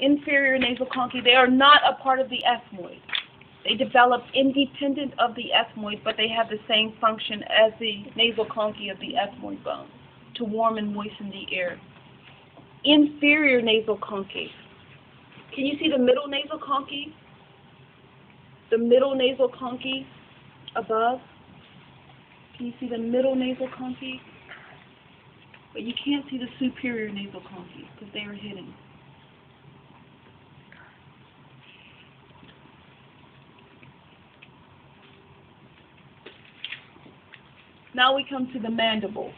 Inferior nasal conchae, they are not a part of the ethmoid. They develop independent of the ethmoid, but they have the same function as the nasal conchae of the ethmoid bone, to warm and moisten the air. Inferior nasal conchae. Can you see the middle nasal conchae? The middle nasal conchae above? Can you see the middle nasal conchae? But you can't see the superior nasal conchae because they are hidden. Now we come to the mandible.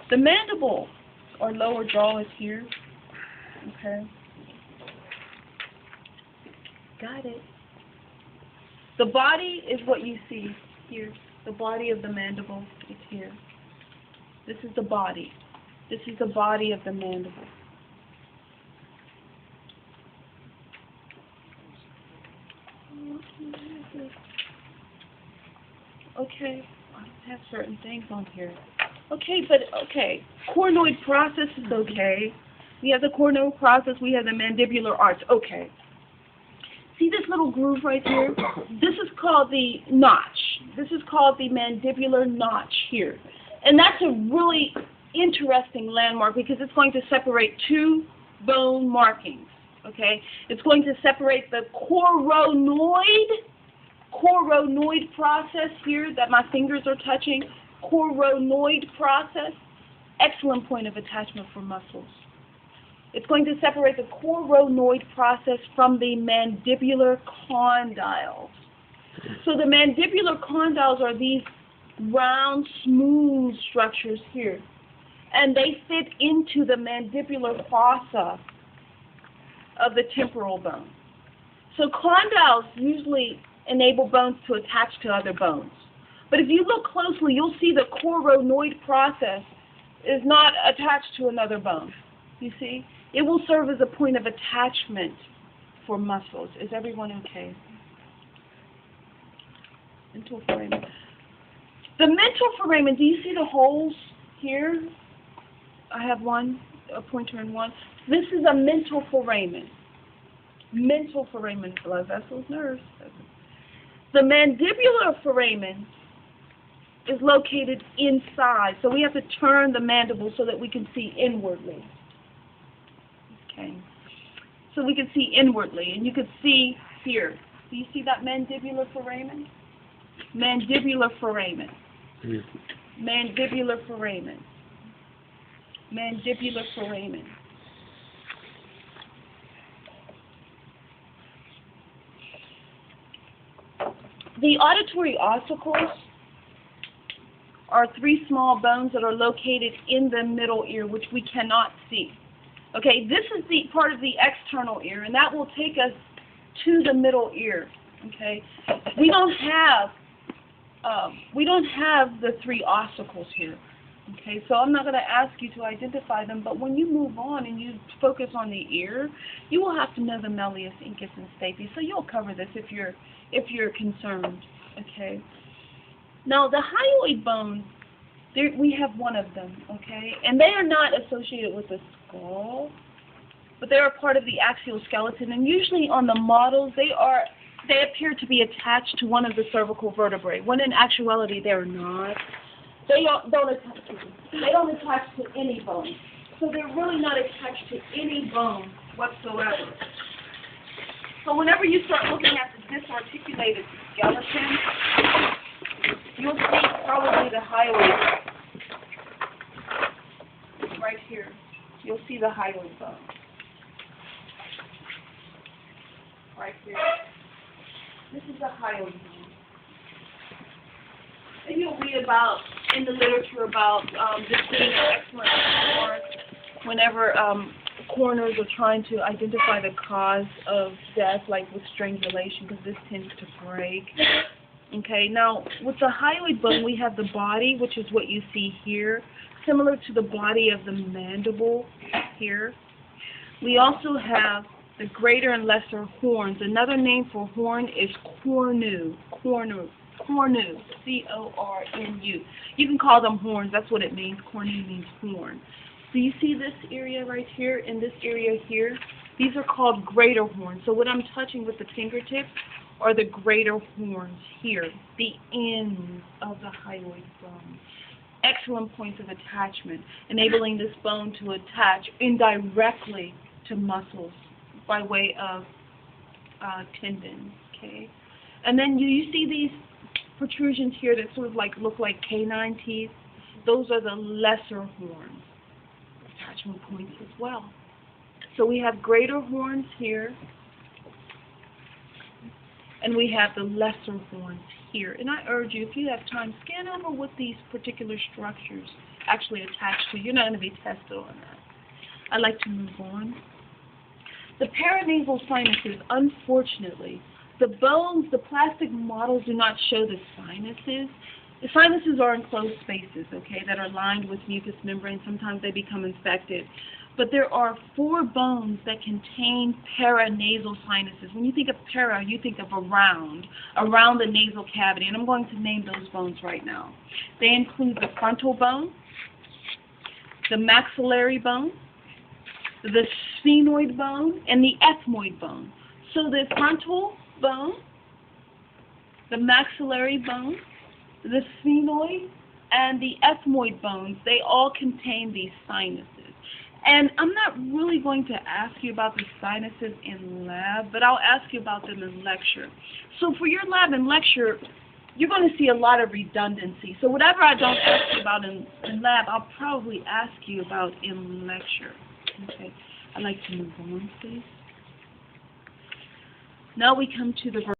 The mandible, or lower jaw, is here. Okay. Got it. The body is what you see here. The body of the mandible is here. This is the body. This is the body of the mandible. Okay, I have certain things on here. Okay, cornoid process is okay. We have the cornoid process, we have the mandibular arch. Okay. See this little groove right here? This is called the notch. This is called the mandibular notch here. And that's a really interesting landmark because it's going to separate two bone markings. Okay? It's going to separate the coronoid process here that my fingers are touching. Coronoid process. Excellent point of attachment for muscles. It's going to separate the coronoid process from the mandibular condyles. So the mandibular condyles are these round, smooth structures here. And they fit into the mandibular fossa of the temporal bone. So condyles usually enable bones to attach to other bones. But if you look closely, you'll see the coronoid process is not attached to another bone. You see? It will serve as a point of attachment for muscles. Is everyone okay? Mental foramen. The mental foramen, do you see the holes here? I have one, a pointer and one. This is a mental foramen. Mental foramen, blood vessels, nerves. The mandibular foramen is located inside, so we have to turn the mandible so that we can see inwardly. Okay. So we can see inwardly, and you can see here. Do you see that mandibular foramen? Mandibular foramen. Mandibular foramen. Mandibular foramen. The auditory ossicles are three small bones that are located in the middle ear, which we cannot see. Okay, this is the part of the external ear, and that will take us to the middle ear. Okay, we don't have the three ossicles here. Okay, so I'm not going to ask you to identify them, but when you move on and you focus on the ear, you will have to know the Malleus, Incus, and Stapes. So you'll cover this if you're concerned. Okay. Now the hyoid bones, we have one of them. Okay, and they are not associated with the skull, but they are part of the axial skeleton, and usually on the models they appear to be attached to one of the cervical vertebrae, when in actuality they're not. They don't attach to any bone, so they're really not attached to any bone whatsoever. So whenever you start looking at the disarticulated skeleton, you'll see probably the hyoid right here. You'll see the hyoid bone. Right here. This is the hyoid bone. And you'll read about, in the literature, about this being an excellent source whenever coroners are trying to identify the cause of death, like with strangulation, because this tends to break. Okay, now with the hyoid bone, we have the body, which is what you see here, similar to the body of the mandible here. We also have the greater and lesser horns. Another name for horn is cornu. Cornu. cornu, C-O-R-N-U. You can call them horns. That's what it means. Cornu means horn. So you see this area right here and this area here? These are called greater horns. So what I'm touching with the fingertips are the greater horns here, the ends of the hyoid bone. Excellent points of attachment, enabling this bone to attach indirectly to muscles by way of tendons. Okay, and then you see these protrusions here that sort of look like canine teeth. Those are the lesser horns, attachment points as well. So we have greater horns here, and we have the lesser horns here. And I urge you, if you have time, scan over what these particular structures actually attach to. You're not going to be tested on that. I'd like to move on. The paranasal sinuses, unfortunately, the bones, the plastic models do not show the sinuses. The sinuses are enclosed spaces, okay, that are lined with mucous membrane. Sometimes they become infected. But there are 4 bones that contain paranasal sinuses. When you think of para, you think of around the nasal cavity, and I'm going to name those bones right now. They include the frontal bone, the maxillary bone, the sphenoid bone, and the ethmoid bone. So the frontal bone, the maxillary bone, the sphenoid, and the ethmoid bones, they all contain these sinuses. And I'm not really going to ask you about the sinuses in lab, but I'll ask you about them in lecture. So for your lab and lecture, you're going to see a lot of redundancy. So whatever I don't ask you about in lab, I'll probably ask you about in lecture. Okay, I'd like to move on, please. Now we come to the